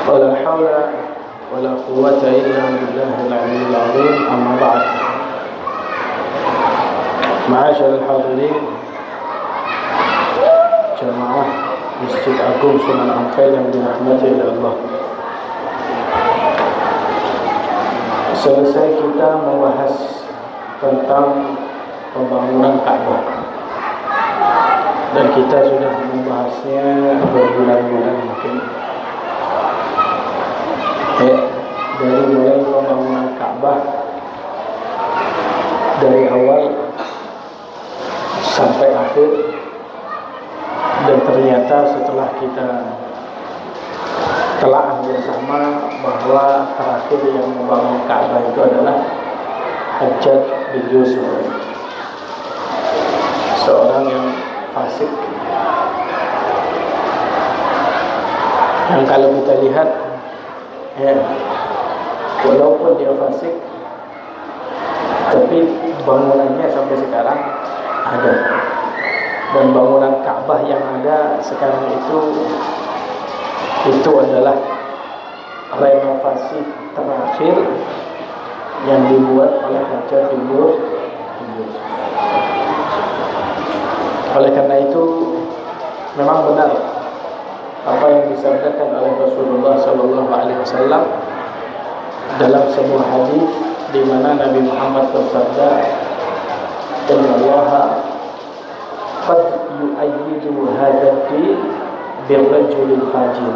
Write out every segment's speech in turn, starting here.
ولا حول ولا قوة إلا بالله العلي العظيم. أما بعد. معاشر الحاضرين jamaah Masjid Agung Sunan Ampel yang dirahmati oleh Allah. Selesai kita membahas tentang pembangunan Ka'bah, dan kita sudah membahasnya berbulan-bulan mungkin. Dari mulai pembangunan Ka'bah dari awal sampai akhir, dan ternyata setelah kita telah bersama bahwa terakhir yang membangun Ka'bah itu adalah Hajjaj bin Yusuf, seorang yang fasik, yang kalau kita lihat walaupun dia fasik, tapi bangunannya sampai sekarang ada. Dan bangunan Ka'bah yang ada sekarang itu adalah renovasi terakhir yang dibuat oleh Hajjaj bin Yusuf. Oleh karena itu memang benar apa yang disabdakan oleh Rasulullah SAW dalam sebuah hadis di mana Nabi Muhammad bersabda, "Inna Allah qad yu'ayyidu hadha ad-din birrajulil fajir."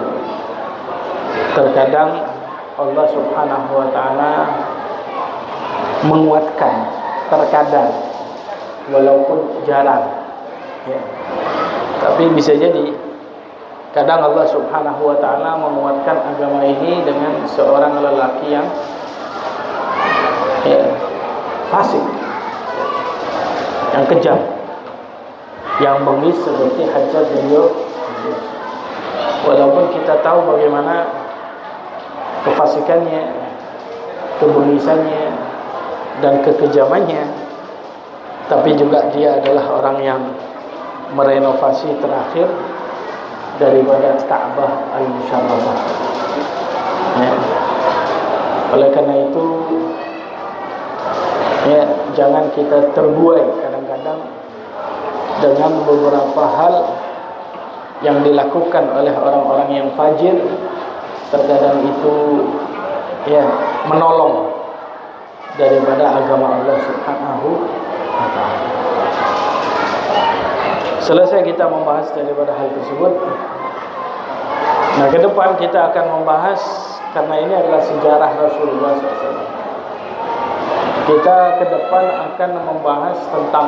Terkadang Allah Subhanahu wa taala menguatkan, terkadang walaupun jarang, tapi bisa jadi kadang Allah Subhanahu wa taala menguatkan agama ini dengan seorang lelaki yang fasik, yang kejam, yang bengis seperti Hajjaj bin Yusuf. Walaupun kita tahu bagaimana kefasikannya, kebengisannya, dan kekejamannya, tapi juga dia adalah orang yang merenovasi terakhir daripada Ka'bah al-Musharrafah. Oleh karena itu jangan kita terbuai kadang-kadang dengan beberapa hal yang dilakukan oleh orang-orang yang fajir. Terkadang itu menolong daripada agama Allah Subhanahu wa ta'ala. Selesai kita membahas daripada hal tersebut, nah ke depan kita akan membahas, karena ini adalah sejarah Rasulullah SAW, kita ke depan akan membahas tentang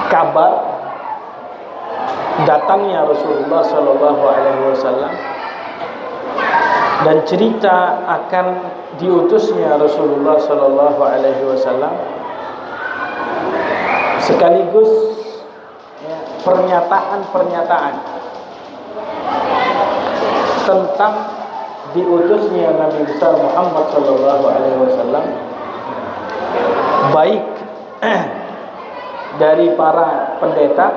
kabar datangnya Rasulullah SAW dan cerita akan diutusnya Rasulullah SAW, sekaligus pernyataan-pernyataan tentang diutusnya Nabi besar Muhammad SAW, baik dari para pendeta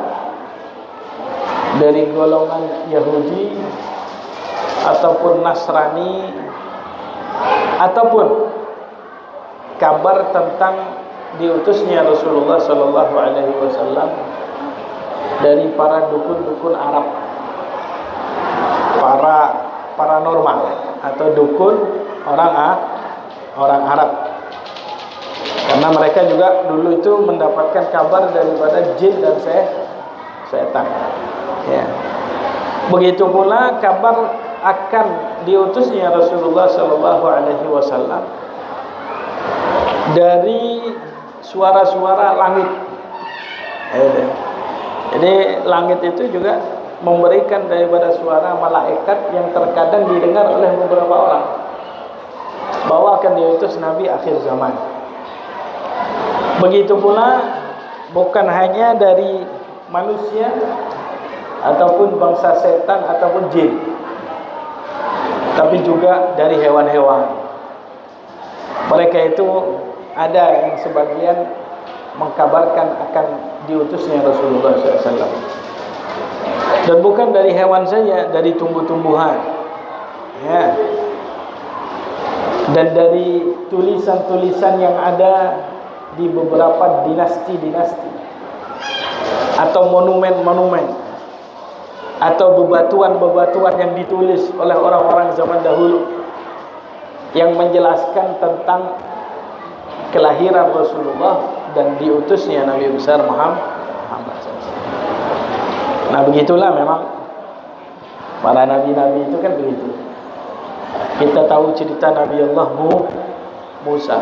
dari golongan Yahudi ataupun Nasrani, ataupun kabar tentang diutusnya Rasulullah SAW dari para dukun-dukun Arab, para paranormal atau dukun orang Arab, karena mereka juga dulu itu mendapatkan kabar daripada jin dan setan. Begitu pula kabar akan diutusnya Rasulullah SAW dari suara-suara langit. Jadi langit itu juga memberikan daripada suara malaikat yang terkadang didengar oleh beberapa orang, bahwa akan diutus Nabi akhir zaman. Begitu pula bukan hanya dari manusia ataupun bangsa setan ataupun jin, tapi juga dari hewan-hewan. Mereka itu ada yang sebagian mengkabarkan akan diutusnya Rasulullah SAW. Dan bukan dari hewan saja, dari tumbuh-tumbuhan, ya, dan dari tulisan-tulisan yang ada di beberapa dinasti-dinasti, atau monumen-monumen, atau bebatuan-bebatuan yang ditulis oleh orang-orang zaman dahulu yang menjelaskan tentang kelahiran Rasulullah dan diutusnya Nabi besar Muhammad SAW. Nah, begitulah memang para nabi-nabi itu kan begitu. Kita tahu cerita Nabi Allah Musa,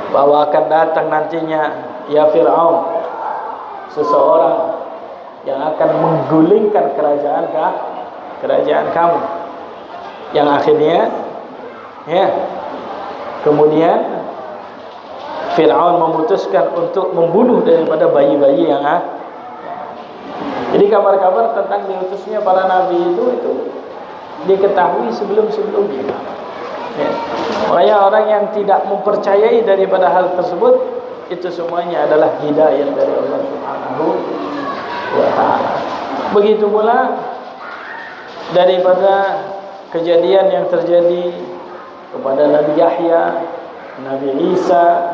bahwa akan datang nantinya ya Fir'aun, seseorang yang akan menggulingkan kerajaan kamu, yang akhirnya, ya, kemudian Fir'aun memutuskan untuk membunuh daripada bayi-bayi yang ada. Jadi kabar-kabar tentang diutusnya para nabi itu diketahui sebelum-sebelumnya. Ya. Makanya orang yang tidak mempercayai daripada hal tersebut, itu semuanya adalah hidayah dari Allah Subhanahu wa ta'ala. Begitu pula daripada kejadian yang terjadi kepada Nabi Yahya, Nabi Isa,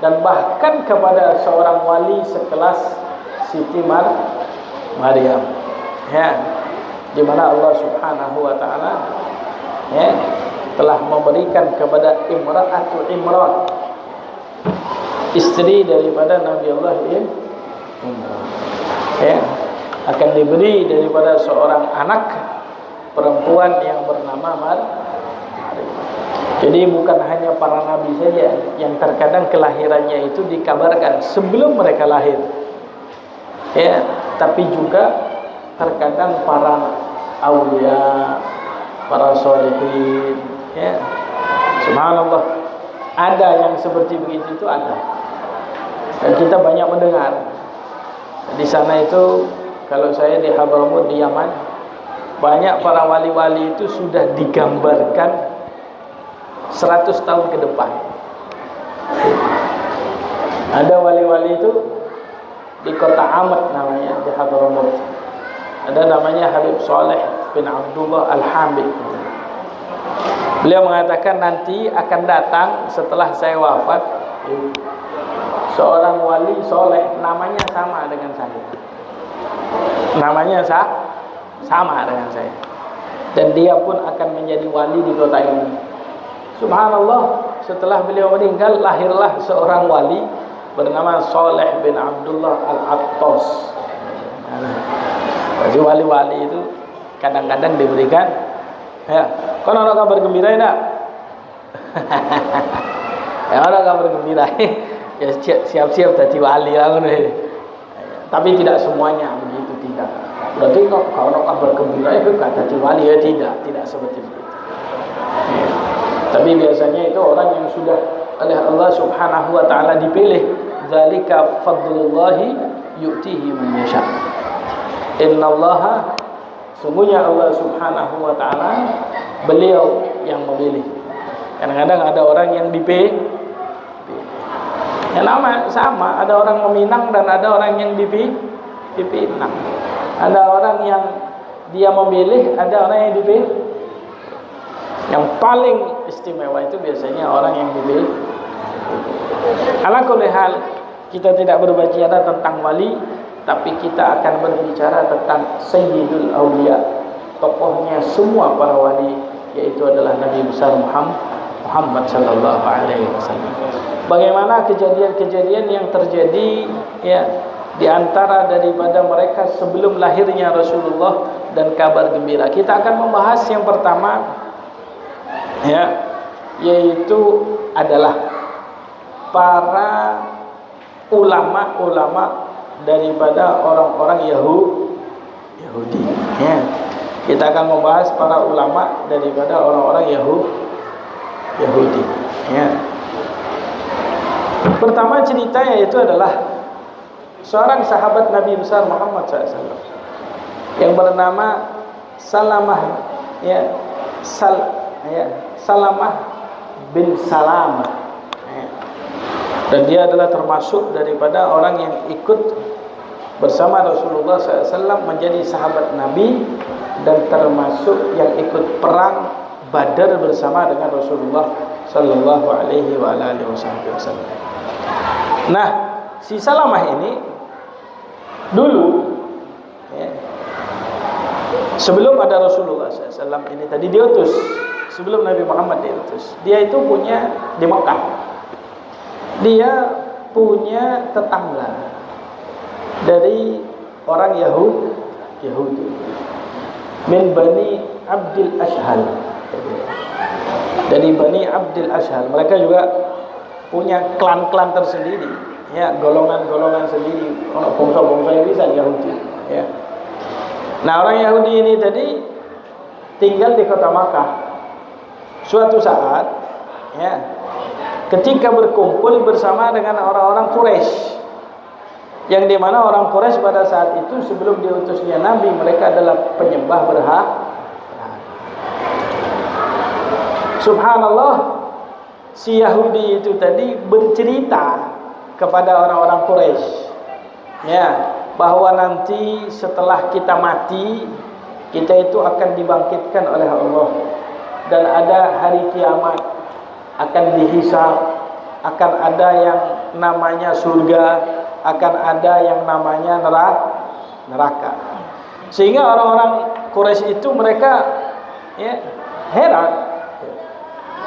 dan bahkan kepada seorang wali sekelas Siti Maryam, ya, di mana Allah Subhanahu wa ta'ala, ya, telah memberikan kepada Imra'atu Imran, istri daripada Nabi Allah Imran, ya, akan diberi daripada seorang anak perempuan yang bernama Maryam. Jadi bukan hanya para nabi saja yang terkadang kelahirannya itu dikabarkan sebelum mereka lahir, ya, tapi juga terkadang para aulia, para sholihin, ya, subhanallah, ada yang seperti begitu, itu ada, dan kita banyak mendengar. Di sana itu, kalau saya di Hadramaut di Yaman, banyak para wali-wali itu sudah digambarkan 100 tahun ke depan. Ada wali-wali itu di kota Amad namanya, di Hadramaut. Ada namanya Habib Saleh bin Abdullah Al-Hamid. Beliau mengatakan nanti akan datang setelah saya wafat seorang wali soleh, namanya sama dengan saya. Namanya sama dengan saya. Dan dia pun akan menjadi wali di kota ini. Subhanallah, setelah beliau meninggal, lahirlah seorang wali bernama Saleh bin Abdullah Al-Attas. Jadi wali-wali itu kadang-kadang diberikan, ya, kau ada kabar gembira enggak? Ya, ada kabar gembira. Ya, siap-siap jadi wali lah. Tapi tidak semuanya begitu, tidak. Berarti kalau ada kabar gembira itu kata jadi wali, ya tidak seperti itu. Ya. Tapi biasanya itu orang yang sudah oleh Allah Subhanahu wa ta'ala dipilih. Dzalika fadlullahi yu'tihi man yasha. Innallaha, sungguhnya Allah Subhanahu wa ta'ala, beliau yang memilih. Kadang-kadang ada orang yang dipilih. Yang nama sama, ada orang meminang dan ada orang yang dipinang. Ada orang yang dia memilih, ada orang yang dipilih. Yang paling istimewa itu biasanya orang yang dipilih. Ala kulli hal, kita tidak berbicara tentang wali, tapi kita akan berbicara tentang Sayyidul Aulia, tokohnya semua para wali, yaitu adalah Nabi besar Muhammad sallallahu alaihi wasallam. Bagaimana kejadian-kejadian yang terjadi, ya, di antara daripada mereka sebelum lahirnya Rasulullah dan kabar gembira. Kita akan membahas yang pertama, ya, yaitu adalah para ulama-ulama daripada orang-orang Yahudi. Ya. Kita akan membahas para ulama daripada orang-orang Yahudi. Ya. Pertama cerita yaitu adalah seorang sahabat Nabi besar Muhammad SAW yang bernama Salamah, ya, Salamah bin Salamah, ya. Dan dia adalah termasuk daripada orang yang ikut bersama Rasulullah SAW, menjadi sahabat Nabi dan termasuk yang ikut perang Badar bersama dengan Rasulullah Sallallahu Alaihi Wasallam. Nah, si Salamah ini dulu, ya, sebelum ada Rasulullah SAW ini tadi diutus, sebelum Nabi Muhammad diutus, dia itu punya di Mekah, dia punya tetangga dari orang Yahudi min Bani Abdul Ashhal, dari Bani Abdul Ashhal. Mereka juga punya klan-klan tersendiri, ya, golongan-golongan sendiri, orang bangsa-bangsa yang bisa Yahudi, ya. Nah, orang Yahudi ini tadi tinggal di kota Makkah. Suatu saat, ya, ketika berkumpul bersama dengan orang-orang Quraisy, yang dimana orang Quraisy pada saat itu sebelum diutusnya Nabi, mereka adalah penyembah berhala. Subhanallah, si Yahudi itu tadi bercerita kepada orang-orang Quraisy, ya, bahwa nanti setelah kita mati, kita itu akan dibangkitkan oleh Allah, dan ada hari kiamat, akan dihisab, akan ada yang namanya surga, akan ada yang namanya neraka. Sehingga orang-orang Quraisy itu mereka, ya, heran,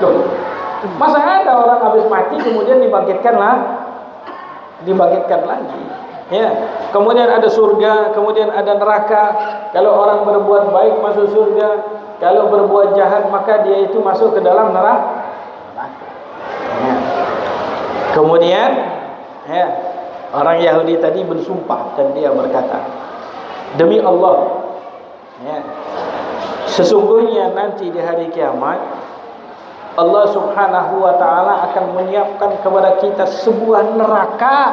loh, masa ada orang habis mati kemudian dibangkitkan lagi, ya. Kemudian ada surga, kemudian ada neraka. Kalau orang berbuat baik masuk surga, kalau berbuat jahat maka dia itu masuk ke dalam neraka. Ya. Kemudian, ya, orang Yahudi tadi bersumpah dan dia berkata, demi Allah, ya, sesungguhnya nanti di hari kiamat Allah Subhanahu wa ta'ala akan menyiapkan kepada kita sebuah neraka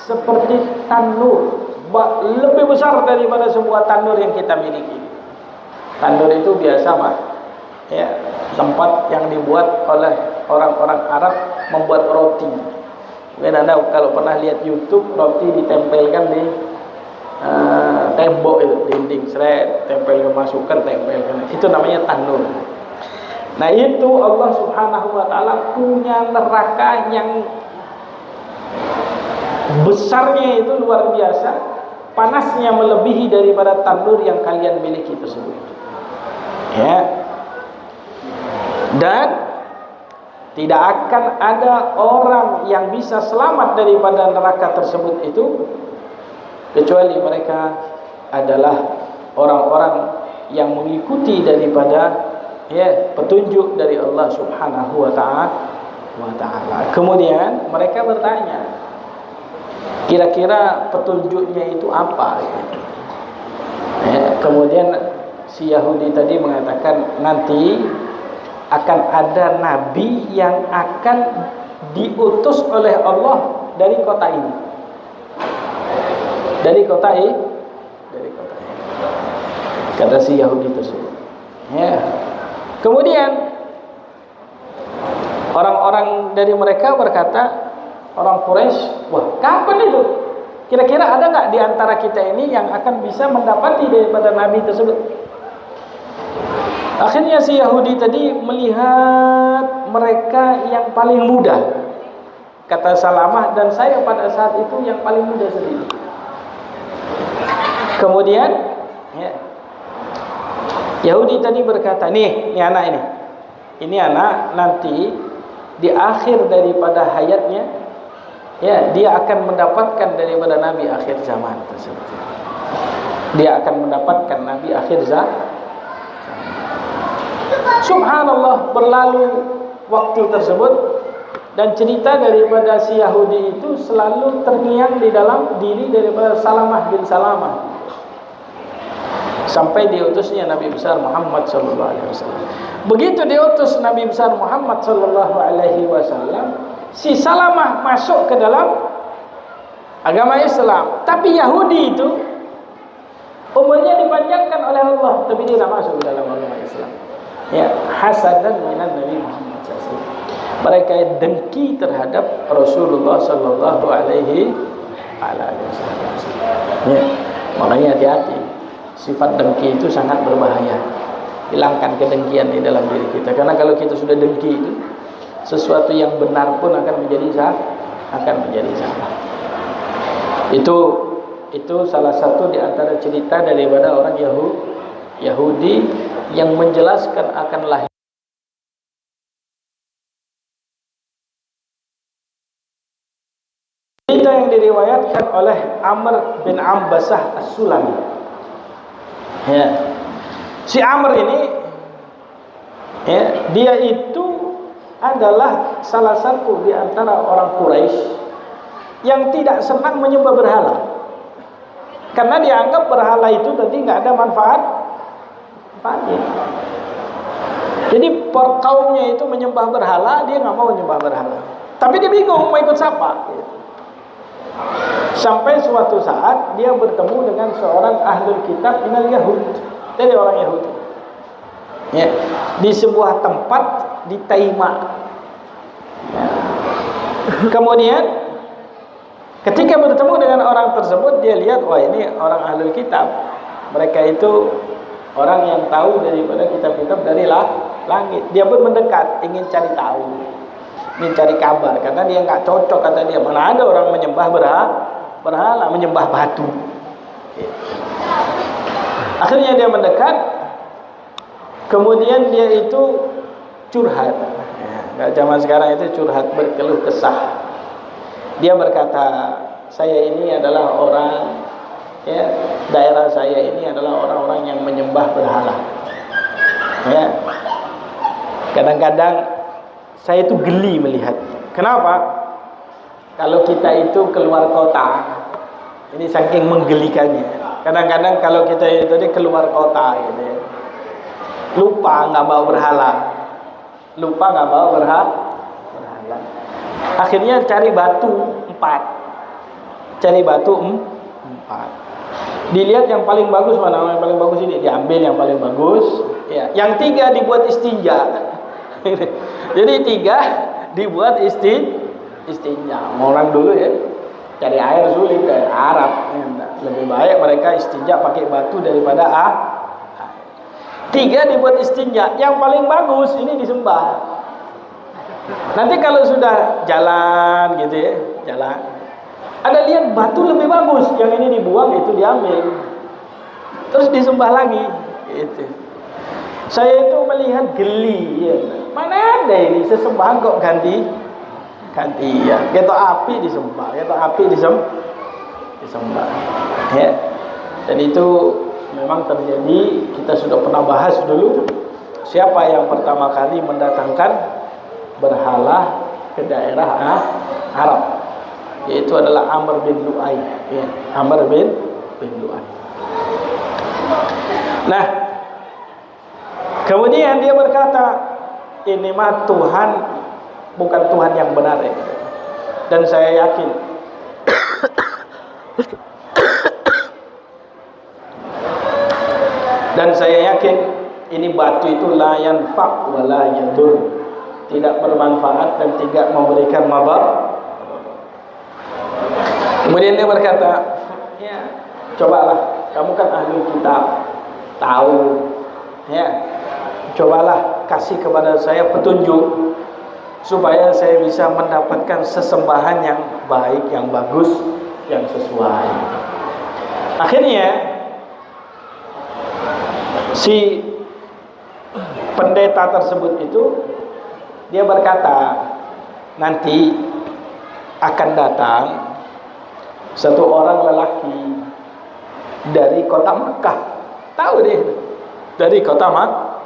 seperti tanur, lebih besar daripada sebuah tanur yang kita miliki. Tanur itu biasa, ya, tempat yang dibuat oleh orang-orang Arab membuat roti. Mungkin Anda kalau pernah lihat YouTube, roti ditempelkan di tembok itu, dinding, seret, tempelkan, masukkan, tempelkan. Itu namanya tanur. Nah, itu Allah Subhanahu wa ta'ala punya neraka yang besarnya itu luar biasa, panasnya melebihi daripada tanur yang kalian miliki tersebut, ya. Dan tidak akan ada orang yang bisa selamat daripada neraka tersebut itu kecuali mereka adalah orang-orang yang mengikuti daripada, ya, petunjuk dari Allah Subhanahu wa ta'ala. Kemudian mereka bertanya, kira-kira petunjuknya itu apa? Ya, kemudian si Yahudi tadi mengatakan nanti akan ada nabi yang akan diutus oleh Allah dari kota ini. Dari kota ini. Kata si Yahudi tersebut. Ya. Kemudian orang-orang dari mereka berkata, orang Quraisy, wah, kapan itu? Kira-kira ada nggak di antara kita ini yang akan bisa mendapati daripada nabi tersebut? Akhirnya si Yahudi tadi melihat mereka yang paling muda. Kata Salamah, dan saya pada saat itu yang paling muda sendiri. Kemudian, ya, Yahudi tadi berkata, ini anak ini. Ini anak nanti di akhir daripada hayatnya, ya, dia akan mendapatkan daripada nabi akhir zaman tersebut. Dia akan mendapatkan nabi akhir zaman. Subhanallah, berlalu waktu tersebut dan cerita daripada si Yahudi itu selalu terngiang di dalam diri daripada Salamah bin Salamah sampai diutusnya Nabi besar Muhammad sallallahu alaihi wasallam. Begitu diutus Nabi besar Muhammad sallallahu alaihi wasallam, si Salamah masuk ke dalam agama Islam. Tapi Yahudi itu umurnya dipanjangkan oleh Allah, tapi dia tidak masuk ke dalam agama Islam. Ya, hasadan minan Nabi Muhammad SAW. Mereka dengki terhadap Rasulullah sallallahu alaihi ala alihi wasallam. Ya, makanya hati-hati. Sifat dengki itu sangat berbahaya. Hilangkan kedengkian di dalam diri kita. Karena kalau kita sudah dengki itu, sesuatu yang benar pun akan menjadi salah. Itu salah satu di antara cerita daripada orang Yahudi yang menjelaskan akan lahir. Cerita yang diriwayatkan oleh Amr bin Ambasah As-Sulami. Ya. Si Amr ini, ya, dia itu adalah salah satu di antara orang Quraisy yang tidak senang menyembah berhala. Karena dianggap berhala itu tadi nggak ada manfaatnya. Jadi kaumnya itu menyembah berhala, dia nggak mau menyembah berhala. Tapi dia bingung mau ikut siapa. Sampai suatu saat dia bertemu dengan seorang ahlul kitab minal Yahud, dari orang Yahudi. Ya, di sebuah tempat di Taima. Ya. Kemudian ketika bertemu dengan orang tersebut, dia lihat, wah ini orang ahlul kitab. Mereka itu orang yang tahu daripada kitab-kitab dari langit. Dia pun mendekat, ingin cari tahu, ingin cari kabar. Karena dia nggak cocok, kata dia. Mana ada orang menyembah berhala, menyembah batu. Akhirnya dia mendekat. Kemudian dia itu curhat. Ya, zaman sekarang itu curhat, berkeluh kesah. Dia berkata, saya ini adalah orang, ya, daerah saya ini adalah orang-orang yang menyembah berhala. Ya. Kadang-kadang saya itu geli melihat. Kenapa? Kalau kita itu keluar kota, ini saking menggelikannya. Kadang-kadang kalau kita itu keluar kota, gitu ya, lupa nggak bawa berhala, akhirnya cari batu 4, dilihat yang paling bagus mana, yang paling bagus ini diambil yang paling bagus, ya. Yang 3 dibuat istinja. Jadi 3 dibuat istinja. Orang dulu ya cari air sulit, kayak Arab, lebih baik mereka istinja pakai batu daripada 3 dibuat istinja, yang paling bagus ini disembah. Nanti kalau sudah jalan gitu ya, jalan, ada lihat batu lebih bagus, yang ini dibuang, itu diambil, terus disembah lagi. Gitu. Saya itu melihat geli, ya. Mana ada ini sesembahan kok ganti ya. Ketok api disembah, disembah. Ya. Dan itu memang terjadi. Kita sudah pernah bahas dulu siapa yang pertama kali mendatangkan berhala ke daerah Arab, yaitu adalah Amr bin Lu'ay, ya. Amr bin Lu'ay. Nah, kemudian dia berkata, ini mah Tuhan bukan Tuhan yang benar, ya. Dan saya yakin ini batu itu la yanfa' wa la yadur, tidak bermanfaat dan tidak memberikan mabar. Kemudian dia berkata, ya, cobalah, kamu kan ahli kitab, tahu, ya, cobalah kasih kepada saya petunjuk supaya saya bisa mendapatkan sesembahan yang baik, yang bagus, yang sesuai. Akhirnya si pendeta tersebut itu dia berkata, nanti akan datang satu orang lelaki dari kota Makkah, tahu deh, dari kota Makkah,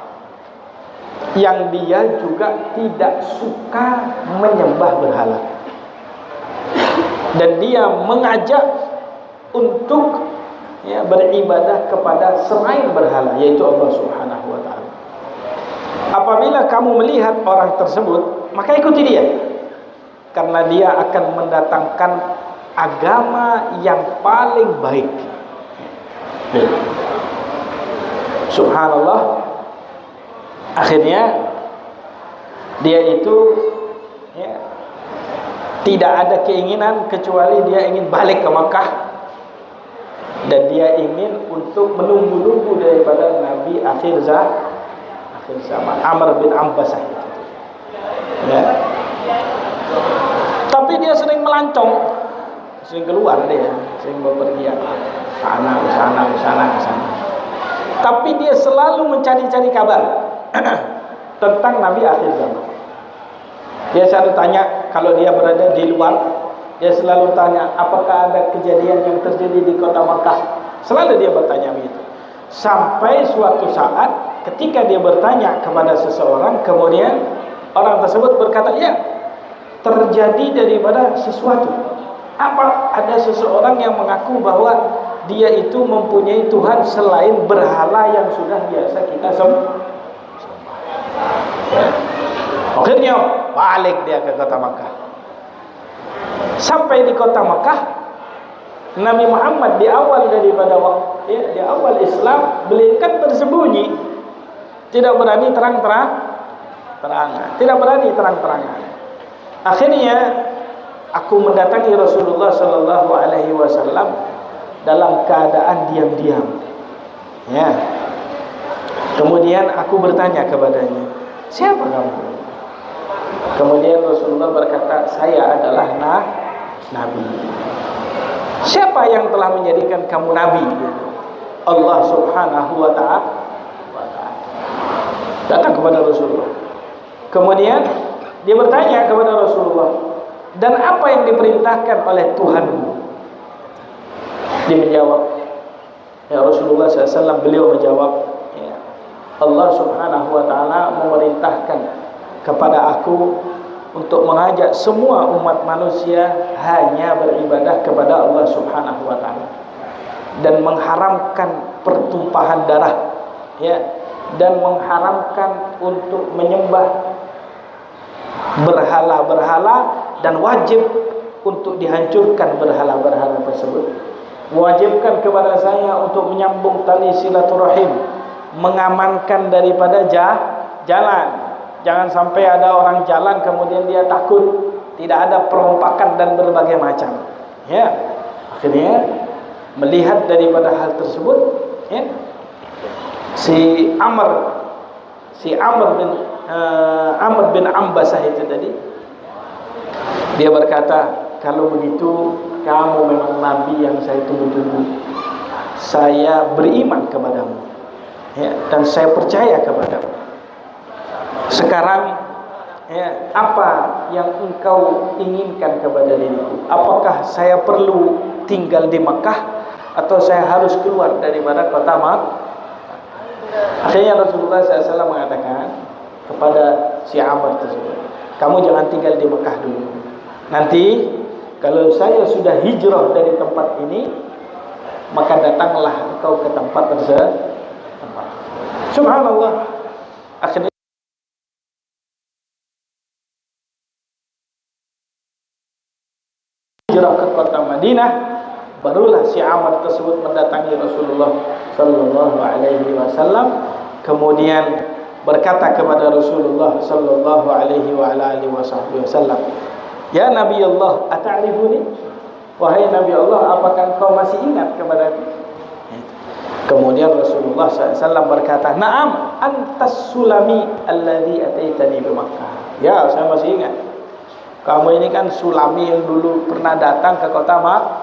yang dia juga tidak suka menyembah berhala, dan dia mengajak untuk, ya, beribadah kepada selain berhala, yaitu Allah Subhanahu wa ta'ala. Apabila kamu melihat orang tersebut, maka ikuti dia, karena dia akan mendatangkan agama yang paling baik. Subhanallah. Akhirnya dia itu, ya, Tidak ada keinginan kecuali dia ingin balik ke Makkah, dan dia ingin untuk menunggu-nunggu daripada Nabi akhir zaman, Amr bin Ambasah itu. Ya. Tapi dia sering melancong, sering keluar dia, sering bepergian sana, ke sana. Tapi dia selalu mencari-cari kabar tentang Nabi akhir zaman. Dia selalu tanya, kalau dia berada di luar, dia selalu tanya, apakah ada kejadian yang terjadi di kota Makkah? Selalu dia bertanya begitu. Sampai suatu saat ketika dia bertanya kepada seseorang, kemudian orang tersebut berkata, ya, terjadi daripada sesuatu. Apa? Ada seseorang yang mengaku bahwa dia itu mempunyai Tuhan selain berhala yang sudah biasa kita sembah. Akhirnya balik dia ke kota Makkah. Sampai di kota Makkah, Nabi Muhammad di awal daripada di awal Islam, beliau kan bersembunyi, tidak berani terang-terangan, tidak berani terang-terangan. Akhirnya aku mendatangi Rasulullah sallallahu alaihi wasallam dalam keadaan diam-diam. Ya. Kemudian aku bertanya kepadanya, siapa kamu? Kemudian Rasulullah berkata, saya adalah Nabi. Siapa yang telah menjadikan kamu Nabi? Allah subhanahu wa ta'ala. Datang kepada Rasulullah. Kemudian dia bertanya kepada Rasulullah, dan apa yang diperintahkan oleh Tuhanmu? Dia menjawab, ya Rasulullah SAW, beliau menjawab, ya, Allah subhanahu wa ta'ala memerintahkan kepada aku untuk mengajak semua umat manusia hanya beribadah kepada Allah subhanahu wa ta'ala, dan mengharamkan pertumpahan darah, ya, dan mengharamkan untuk menyembah berhala-berhala, dan wajib untuk dihancurkan berhala-berhala tersebut. Wajibkan kepada saya untuk menyambung tali silaturahim, mengamankan daripada jalan. Jangan sampai ada orang jalan kemudian dia takut, tidak ada perompakan dan berbagai macam. Ya, akhirnya melihat daripada hal tersebut, ya, si Amr bin Ambasah itu tadi, dia berkata, kalau begitu kamu memang Nabi yang saya tunggu-tunggu. Saya beriman kepadamu, ya, dan saya percaya kepadamu. Sekarang, ya, apa yang engkau inginkan kepada diriku? Apakah saya perlu tinggal di Makkah atau saya harus keluar daripada kota Makkah? Akhirnya Rasulullah SAW mengatakan kepada si Amr tersebut, kamu jangan tinggal di Makkah dulu. Nanti kalau saya sudah hijrah dari tempat ini, maka datanglah engkau ke tempat tersebut. Subhanallah. Akhirnya hijrah ke kota Madinah, barulah si Amr tersebut mendatangi Rasulullah sallallahu alaihi wasallam, kemudian berkata kepada Rasulullah sallallahu alaihi wasallam, ya Nabi Allah, ata'rifuni? Wahai Nabi Allah, apakah engkau masih ingat kepadaku? Kemudian Rasulullah SAW berkata, na'am, antas sulami alladhi ataitani bi Makkah. Ya, saya masih ingat. Kamu ini kan Sulami yang dulu pernah datang ke kota Makkah.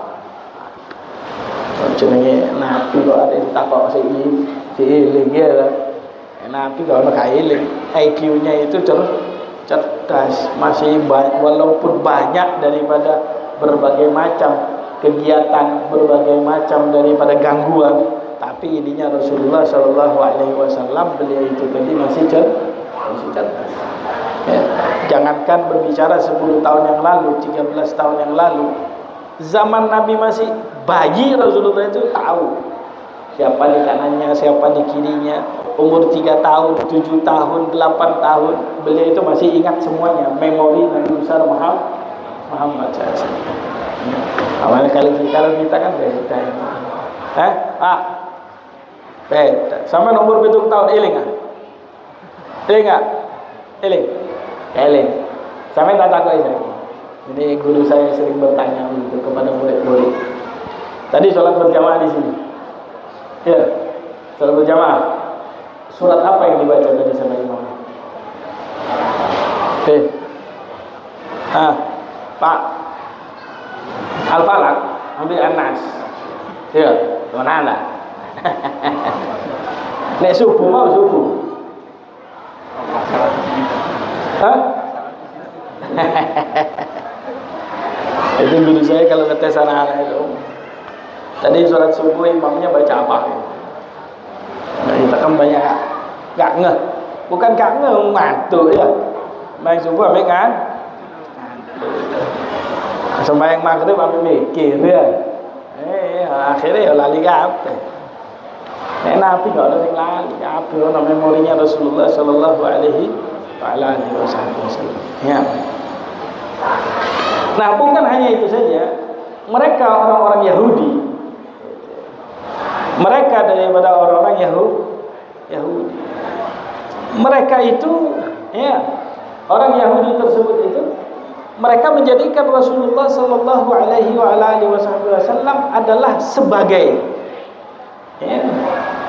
Jenenge Nabi kok ada ditakok si iling ya. Nabi kok ana kailing. IQ-nya itu cerdas, masih walaupun banyak daripada berbagai macam kegiatan, berbagai macam daripada gangguan, tapi ininya Rasulullah sallallahu alaihi wasallam, beliau itu tadi masih cerdas. Ya, jangankan berbicara 10 tahun yang lalu, 13 tahun yang lalu, zaman Nabi masih bayi, Rasulullah itu tahu siapa di kanannya, siapa di kirinya. Umur 3 tahun, 7 tahun, 8 tahun, beliau itu masih ingat semuanya. Memori Nabi besar Muhammad SAW. Awalnya kalau kita kan beda. Beda. Sama umur 7 tahun, eling ah? Eling gak? Eling. Sampai tak takut saya. Jadi guru saya sering bertanya begitu kepada murid-murid. Tadi sholat berjamaah di sini. Ya, sholat berjamaah. Surat apa yang dibaca tadi sama imam? Pak Al-Falaq ambil An-Nas. Ya, mana anda? Nek subuh mau subuh. Hah? Itu guru saya kalau ngetes anak-anak itu. Tadi sholat subuh imamnya baca apa? Nah, kita kan banyak gak ngeh. Bukan gak ngeh, ngantuk ya. Main subuh ambil kan? Sembahyang maghrib ambil mikir ya. Akhirnya ya lali kabeh. Nek Nabi gak ada yang lali kabeh ana memorinya Rasulullah sallallahu alaihi wasallam. Ya. Nah, bukan hanya itu saja. Mereka orang-orang Yahudi. Mereka daripada orang-orang Yahudi. Mereka itu ya, orang Yahudi tersebut itu mereka menjadikan Rasulullah sallallahu alaihi wasallam adalah sebagai ya,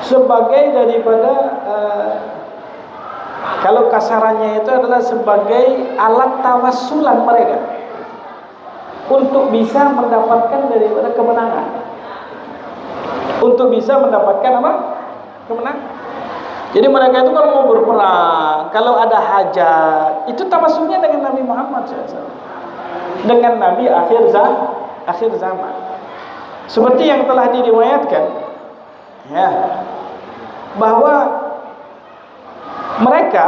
sebagai daripada kalau kasarannya itu adalah sebagai alat tawassulan mereka untuk bisa mendapatkan daripada kemenangan. Untuk bisa mendapatkan apa? Kemenangan. Jadi mereka itu kalau mau berperang, kalau ada hajat, itu tawassulnya dengan Nabi Muhammad SAW, dengan Nabi akhir zaman. Seperti yang telah diriwayatkan, ya, bahwa mereka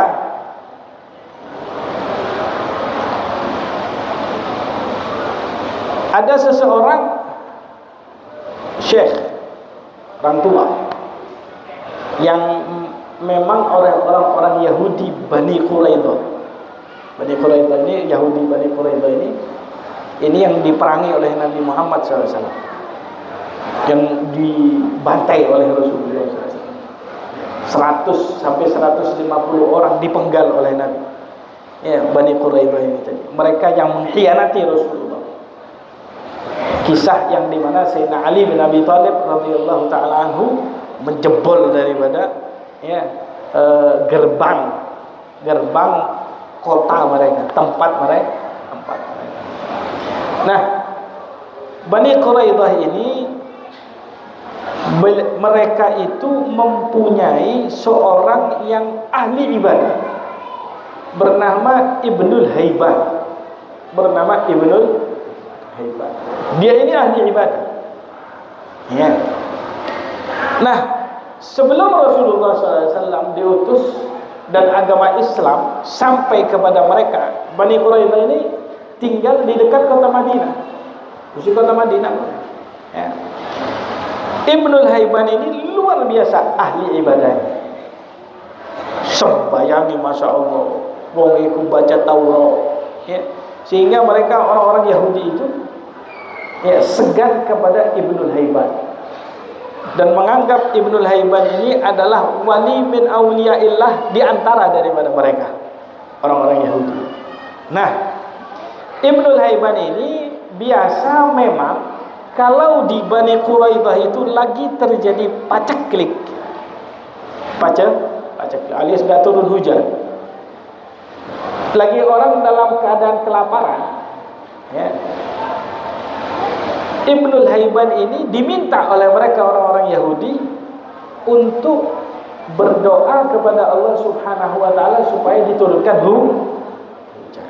ada seseorang syekh, orang tua yang memang orang-orang Yahudi Bani Quraidah. Bani Quraidah ini, Yahudi Bani Quraidah ini yang diperangi oleh Nabi Muhammad SAW, yang dibantai oleh Rasulullah SAW. 100 sampai 150 orang dipenggal oleh Nabi. Ya, Bani Quraidah ini tadi. Mereka yang mengkhianati Rasulullah. Kisah yang dimana Sayyidina Ali bin Abi Thalib radhiyallahu taala anhu menjebol daripada ya, gerbang kota mereka, tempat mereka. Nah, Bani Quraidah ini mereka itu mempunyai seorang yang ahli ibadah bernama Ibnul Haiban. Dia ini ahli ibadah. Ya. Nah, sebelum Rasulullah SAW diutus dan agama Islam sampai kepada mereka, Bani Quraidah ini tinggal di dekat kota Madinah, di kota Madinah. Ya. Ibnul Haiban ini luar biasa ahli ibadahnya. Sembayangi masya Allah, wong iku baca Taurat, ya. Sehingga mereka orang-orang Yahudi itu ya segan kepada Ibnul Haiban dan menganggap Ibnul Haiban ini adalah wali min auliyaillah di antara daripada mereka orang-orang Yahudi. Nah, Ibnul Haiban ini biasa memang kalau di Bani Quraidah itu lagi terjadi paceklik alias gak turun hujan, lagi orang dalam keadaan kelaparan, ya, Ibnul Haiban ini diminta oleh mereka orang-orang Yahudi untuk berdoa kepada Allah Subhanahu wa taala supaya diturunkan hujan.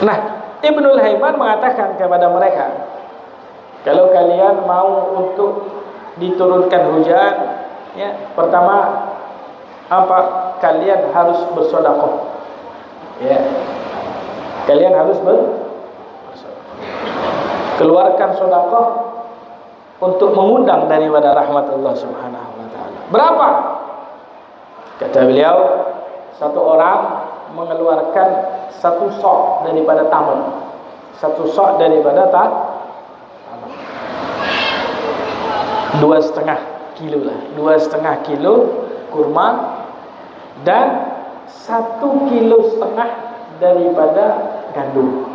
Nah, Ibnul Haiban mengatakan kepada mereka, kalau kalian mau untuk diturunkan hujan, ya, pertama apa? Kalian harus bersedekah. Ya. Kalian harus keluarkan sedekah untuk mengundang daripada rahmat Allah Subhanahu wa taala. Berapa? Kata beliau, satu orang mengeluarkan satu sok daripada tamar, satu sok daripada tamar, 2,5 kilo lah, 2,5 kilo kurma dan 1,5 kilo daripada gandum.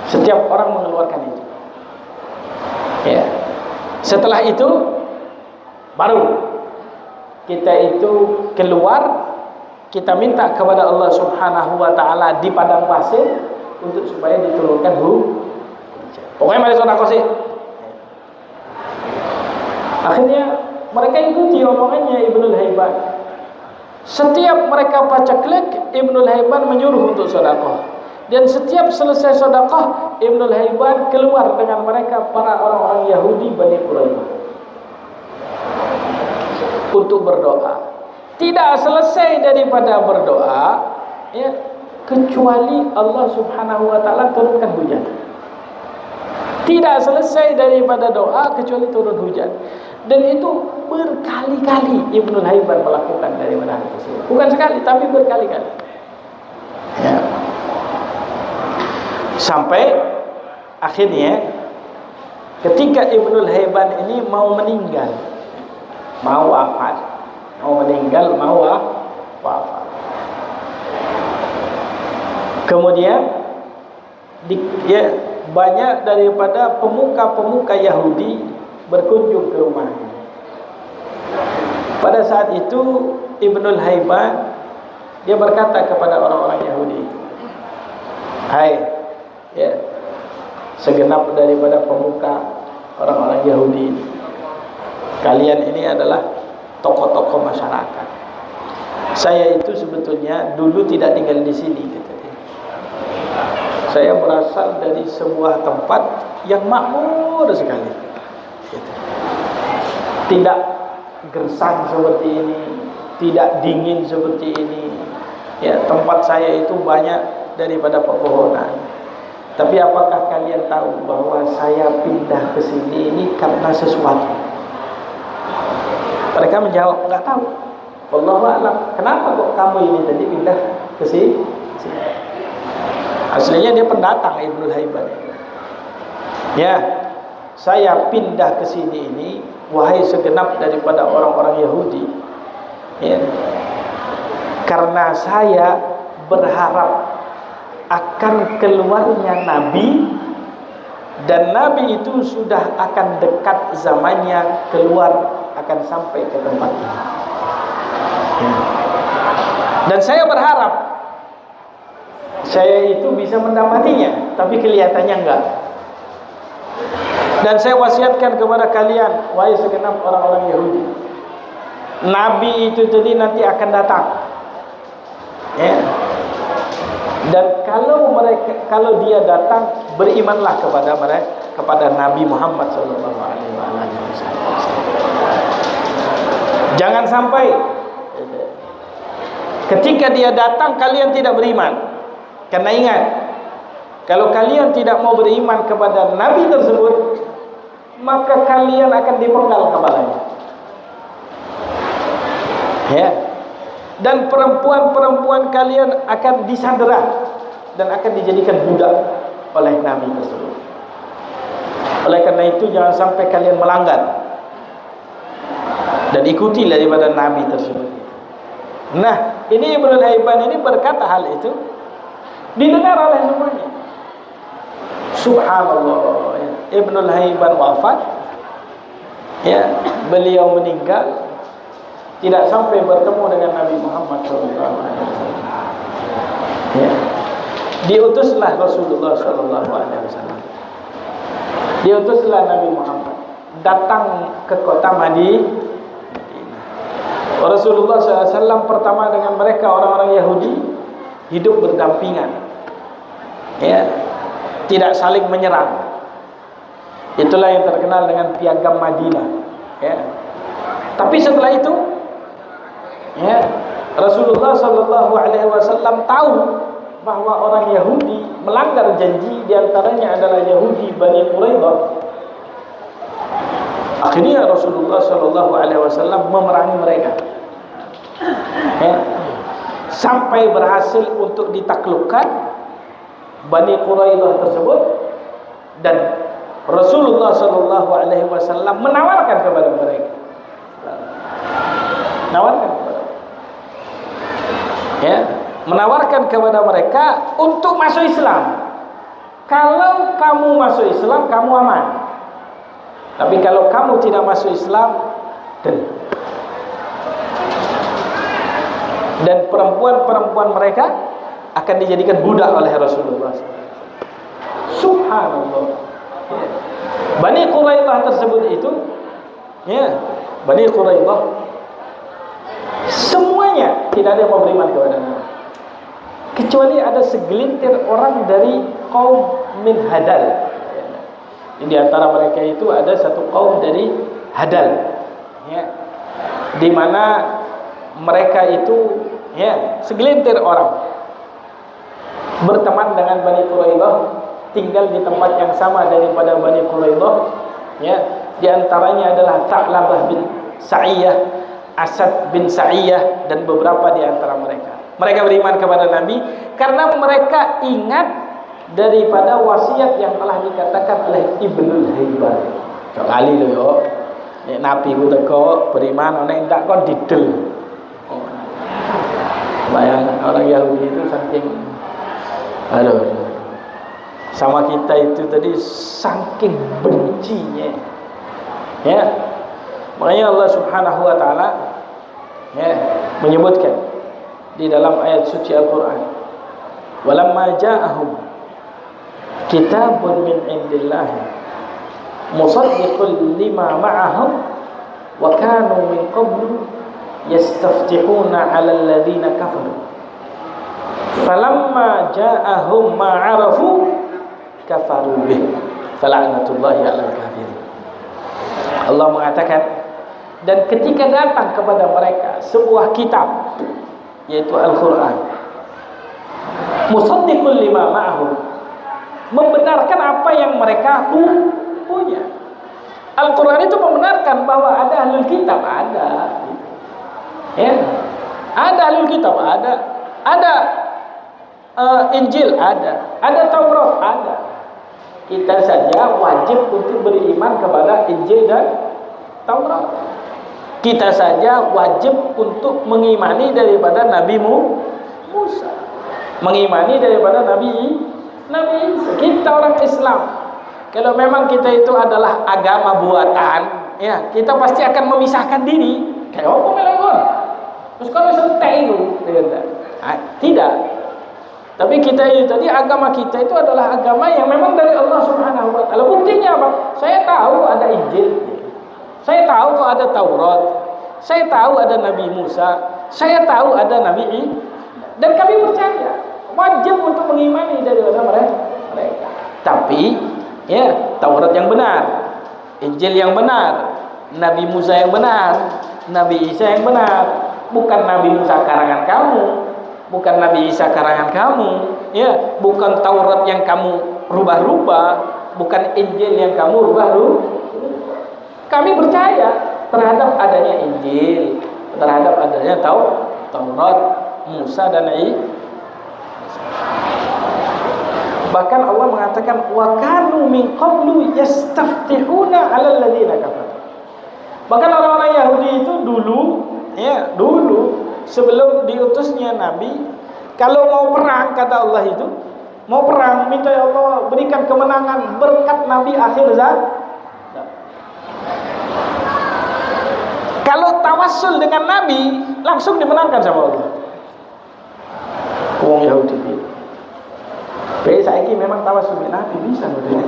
Setiap orang mengeluarkan itu. Ya. Setelah itu baru kita itu keluar, kita minta kepada Allah Subhanahu wa taala di padang pasir untuk supaya diturunkan hujan. Pokoknya mari sedekah sih. Akhirnya mereka ikuti omongannya Ibnul Haiban. Setiap mereka baca klik, Ibnul Haiban menyuruh untuk sedekah. Dan setiap selesai sedekah, Ibnul Haiban keluar dengan mereka para orang-orang Yahudi Bani Quraidah untuk berdoa. Tidak selesai daripada berdoa, ya, kecuali Allah Subhanahu wa taala turunkan hujan. Tidak selesai daripada doa kecuali turun hujan. Dan itu berkali-kali Ibnul Haiban melakukan daripada hal tersebut. Bukan sekali, tapi berkali-kali. Ya. Sampai akhirnya ketika Ibnul Haiban ini mau meninggal, mau wafat, mau meninggal, mau wafat. Kemudian banyak daripada pemuka-pemuka Yahudi berkunjung ke rumahnya. Pada saat itu Ibnul Haiban dia berkata kepada orang-orang Yahudi, "Hai, ya, segenap daripada pemuka orang-orang Yahudi, kalian ini adalah tokoh-tokoh masyarakat. Saya itu sebetulnya dulu tidak tinggal di sini, gitu. Saya berasal dari sebuah tempat yang makmur sekali, gitu. Tidak gersang seperti ini, tidak dingin seperti ini. Ya, tempat saya itu banyak daripada pepohonan. Tapi apakah kalian tahu bahwa saya pindah ke sini ini karena sesuatu?" Mereka menjawab, "Enggak tahu. Wallahu a'lam. Kenapa kok kamu ini tadi pindah ke sini?" Aslinya dia pendatang Ibnul Haiban. "Ya, saya pindah ke sini ini, wahai segenap daripada orang-orang Yahudi, ya, karena saya berharap akan keluarnya Nabi, dan Nabi itu sudah akan dekat zamannya keluar, akan sampai ke tempat ini. Ya. Dan saya berharap saya itu bisa mendapatinya, tapi kelihatannya enggak. Dan saya wasiatkan kepada kalian, wahai segenap orang-orang Yahudi, Nabi itu tadi nanti akan datang. Ya. Dan kalau dia datang, berimanlah kepada mereka, kepada Nabi Muhammad SAW. Jangan sampai ketika dia datang kalian tidak beriman. Karena ingat, kalau kalian tidak mau beriman kepada Nabi tersebut, maka kalian akan dipenggal kepalanya. Ya. Dan perempuan-perempuan kalian akan disandera dan akan dijadikan budak oleh Nabi tersebut. Oleh karena itu jangan sampai kalian melanggar dan ikuti daripada Nabi tersebut. Nah, ini Ibnul Haiban ini berkata hal itu, didengar oleh semuanya. Subhanallah, ya. Ibnul Haiban wafat, ya, beliau meninggal, tidak sampai bertemu dengan Nabi Muhammad SAW. Ya. Diutuslah Rasulullah SAW. Diutuslah Nabi Muhammad datang ke kota Madinah. Rasulullah SAW pertama dengan mereka orang-orang Yahudi hidup berdampingan, ya, tidak saling menyerang. Itulah yang terkenal dengan Piagam Madinah. Ya. Tapi setelah itu, ya, Rasulullah SAW tahu bahwa orang Yahudi melanggar janji, diantaranya adalah Yahudi Bani Quraidah. Akhirnya Rasulullah SAW memerangi mereka, ya, sampai berhasil untuk ditaklukkan Bani Quraidah tersebut. Dan Rasulullah SAW menawarkan kepada mereka, nawarkan kepada, ya, menawarkan kepada mereka untuk masuk Islam. Kalau kamu masuk Islam, kamu aman. Tapi kalau kamu tidak masuk Islam, dan perempuan-perempuan mereka akan dijadikan budak oleh Rasulullah. Subhanallah. Bani Quraidah tersebut itu, ya, Bani Quraidah semuanya tidak ada yang mau beriman kepada Nabi, kecuali ada segelintir orang dari kaum min Hadal. Di antara mereka itu ada satu kaum dari Hadal, ya, di mana mereka itu, ya, segelintir orang berteman dengan Bani Quraidah, tinggal di tempat yang sama daripada Bani Quraidah, ya. Di antaranya adalah Tha'labah bin Sa'iyah, Asad bin Sa'iyah, dan beberapa di antara mereka. Mereka beriman kepada Nabi karena mereka ingat daripada wasiat yang telah dikatakan oleh Ibnul Haibar. Kali lo yo, nek Nabi ku teko beriman, nek ndak kon didel. Bayangkan orang Yahudi itu saking, aduh, sama kita itu tadi saking bencinya, ya. Makanya Allah Subhanahu wa taala, ya, menyebutkan di dalam ayat suci Al-Qur'an, walamma ja'ahum kitabun min indillah musaddiqul lima ma'ahum wa kanu min qablu yastaftihuna 'alal ladzina kafaru falamma ja'ahum ma 'arafu kafaru bih fala'natullahi 'alal kafirin. Allah mengatakan, dan ketika datang kepada mereka sebuah kitab, yaitu Al-Qur'an, musaddiqul lima ma'ahum, membenarkan apa yang mereka punya. Al-Qur'an itu membenarkan bahwa ada ahlul kitab, ada. Ya, ada ahlul kitab, ada Injil, ada Taurat, ada. Kita saja wajib untuk beriman kepada Injil dan Taurat. Kita saja wajib untuk mengimani daripada Nabi Musa, mengimani daripada Nabi Isa. Kita orang Islam. Kalau memang kita itu adalah agama buatan, ya, kita pasti akan memisahkan diri. Kayak apa melenggon? Terus kalau sentek itu, tidak. Tapi kita itu tadi, agama kita itu adalah agama yang memang dari Allah Subhanahu wa taala. Buktinya apa? Saya tahu ada Injil. Saya tahu kok ada Taurat. Saya tahu ada Nabi Musa. Saya tahu ada Nabi Isa. Dan kami percaya, wajib untuk mengimani daripada mereka. Tapi, ya, Taurat yang benar, Injil yang benar, Nabi Musa yang benar, Nabi Isa yang benar. Bukan Nabi Musa karangan kamu, bukan Nabi Isa karangan kamu, ya, bukan Taurat yang kamu rubah-rubah, bukan Injil yang kamu rubah-rubah. Kami percaya terhadap adanya Injil, terhadap adanya Taurat, Musa dan Isa. Bahkan Allah mengatakan, wa kanu min qablu yastaftihuna 'alal ladzina kafaru. Bahkan orang-orang Yahudi itu dulu, ya, dulu sebelum diutusnya Nabi, kalau mau perang, kata Allah itu, mau perang, minta ya Allah berikan kemenangan berkat Nabi akhir zaman. Kalau tawassul dengan Nabi, langsung dimenangkan sama Allah. Wong Yahudi itu. Tapi saiki memang tawassul dengan Nabi bisa modelnya.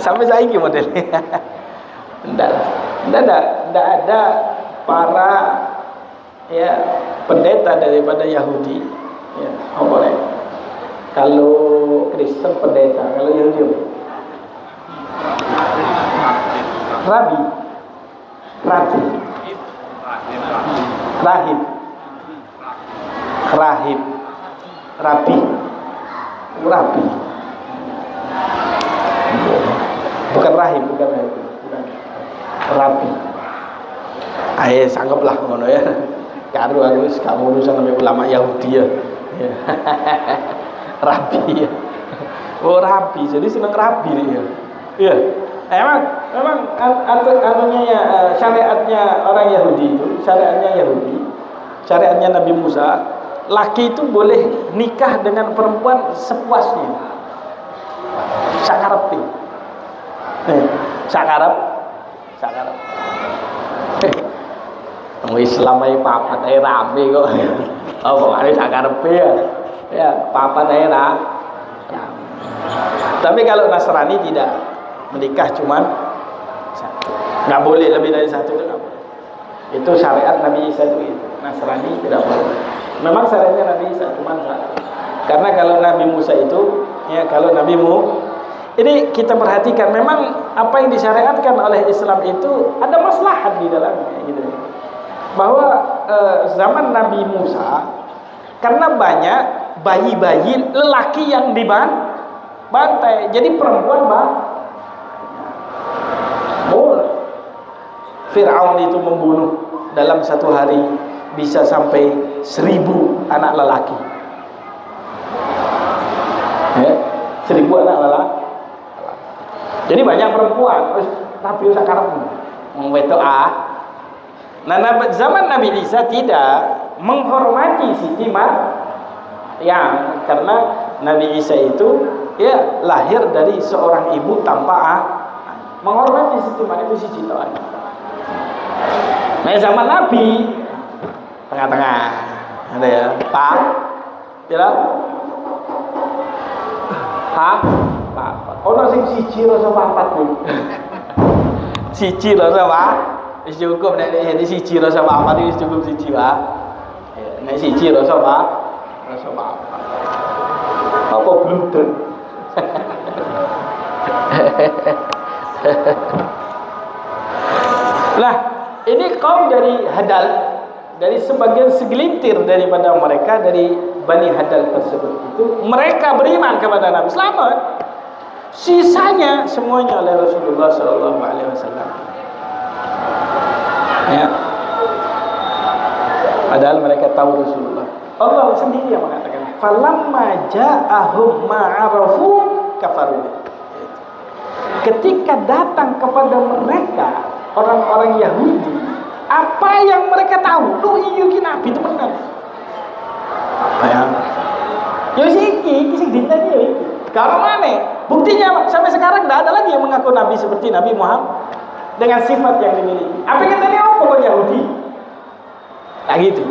Sampai saiki modelnya. Tidak ada para, ya, pendeta daripada Yahudi, ya, oh boleh. Kalau Kristen pendeta, kalau Yahudi Rabi, rahib, rabi, bukan rahib, rabi. Ayo sanggaplah ngono ya. Karo harus kamu urusan sama ulama Yahudi ya. Rabi ya. Oh rabi, jadi seneng rabi dia. Iya. Memang anunya ya, syariatnya orang Yahudi itu, syariatnya Nabi Musa, laki itu boleh nikah dengan perempuan sepuasnya. Sakarep. Sakarep. Islam ae papat ae rame kok. Apa ada sakarepe ya? Ya, papat ae rame. Tapi kalau Nasrani tidak, menikah cuman satu. Enggak boleh lebih dari satu, itu enggak boleh. Itu syariat Nabi Isa itu. Nasrani tidak boleh. Memang syariatnya Nabi Isa cuman satu. Karena kalau Nabi Musa itu, ya kalau Nabi ini kita perhatikan, memang apa yang disyariatkan oleh Islam itu ada maslahat di dalamnya gitu. Bahwa zaman Nabi Musa, karena banyak bayi-bayi lelaki yang dibantai, jadi perempuan boleh. Fir'aun itu membunuh dalam satu hari bisa sampai 1000 anak lelaki. 1000 anak lelaki. Jadi banyak perempuan. Terus Nabi sakarep wetok Nah, zaman Nabi Isa tidak menghormati Siti Maryam, karena Nabi Isa itu ya lahir dari seorang ibu tanpa menghormati Siti Maryam itu siji tok. Nah, zaman Nabi tengah-tengah ada ya, Pak. Kira Pak. Ono sing siji rasa papat kuwi. Siji rasa apa? Wis cukup nek iki siji rasa papat iki wis cukup siji wae. Nek siji rasa apa? Rasa papat. Apa bludruk? Nah, ini kaum dari Hadal, dari sebagian segelintir daripada mereka dari Bani Hadal tersebut itu, mereka beriman kepada Nabi, selamat. Sisanya semuanya oleh Rasulullah SAW. Ya. Padahal mereka tahu Rasulullah. Allah sendiri yang mengatakan, "Falamma ja'ahum ma'arafu kafaru." Ketika datang kepada mereka orang-orang Yahudi, apa yang mereka tahu, iya ki Nabi itu benar. Ya. Yo siki sing ditanya iki. Kalau mana? Buktinya sampai sekarang tidak ada lagi yang mengaku Nabi seperti Nabi Muhammad dengan sifat yang dimiliki. Apa yang tadi apa kok Yahudi? Nah gitu.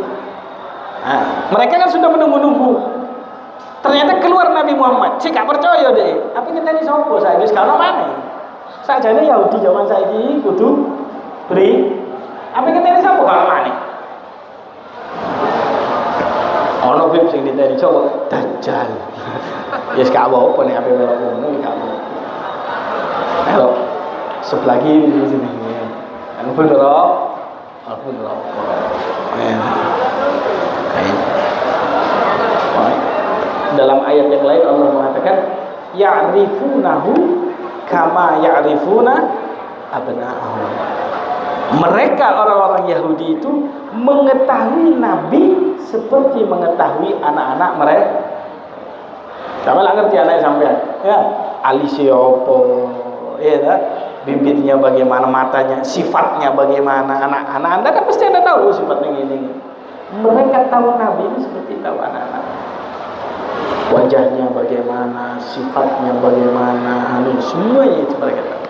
Nah, mereka kan sudah menunggu-nunggu. Ternyata keluar Nabi Muhammad. Saya gak percaya deh. Apa yang tadi sopo saya? Kalau mana? Sajane Yahudi zaman saiki kudu beri. Apa yang tadi sopo kalau mana? Ono film sing diteri coba Dajjal. Yes gak apa-apa nek ape melok ngono gak apa. Melok sebelah kiri di sini. Kan bener kok. Bener kok. Dalam ayat yang lain Allah mengatakan ya'rifunahu kama ya'rifuna abna'ahum. Mereka orang-orang Yahudi itu mengetahui Nabi seperti mengetahui anak-anak mereka. Sama lah ngerti anak sampean, ya Ali siopo, ya tak? Bibirnya bagaimana, matanya, sifatnya bagaimana, anak-anak Anda kan pasti Anda tahu sifatnya ini. Mereka tahu Nabi ini seperti tahu anak-anak. Wajahnya bagaimana, sifatnya bagaimana, semuanya itu mereka tahu.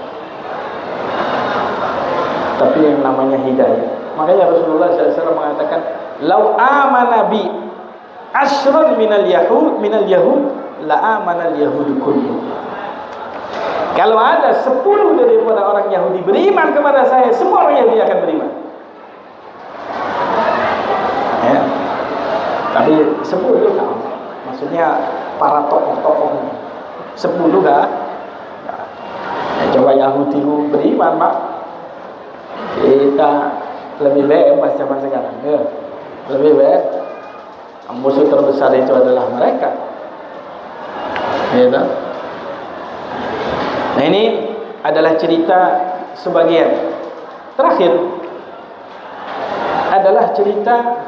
Tapi yang namanya hidayah. Makanya Rasulullah SAW mengatakan, "Lau amana bi asrun minal yahud la amanal yahudu kullu." Kalau ada 10 daripada orang Yahudi beriman kepada saya, semua orang Yahudi akan beriman. Ya. Tapi 10 kan, maksudnya para tokoh-tokoh 10 kan. Ya, coba Yahudi beriman, Pak. Kita lebih baik pas zaman sekarang. Ya. Lebih baik. Musuh terbesar itu adalah mereka. Ya, nah ini adalah cerita sebagian. Terakhir adalah cerita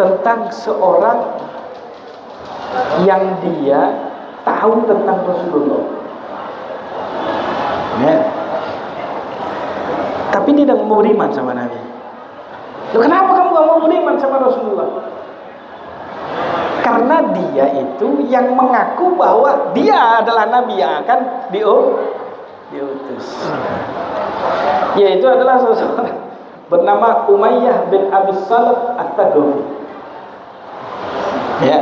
tentang seorang yang dia tahu tentang Rasulullah. Ya. Tapi dia tidak mau beriman sama Nabi. Loh, kenapa kamu gak mau beriman sama Rasulullah? Karena dia itu yang mengaku bahwa dia adalah Nabi yang akan diutus. Yaitu adalah seseorang bernama Umayyah bin Abi Salab At-Thaqafi. Ya.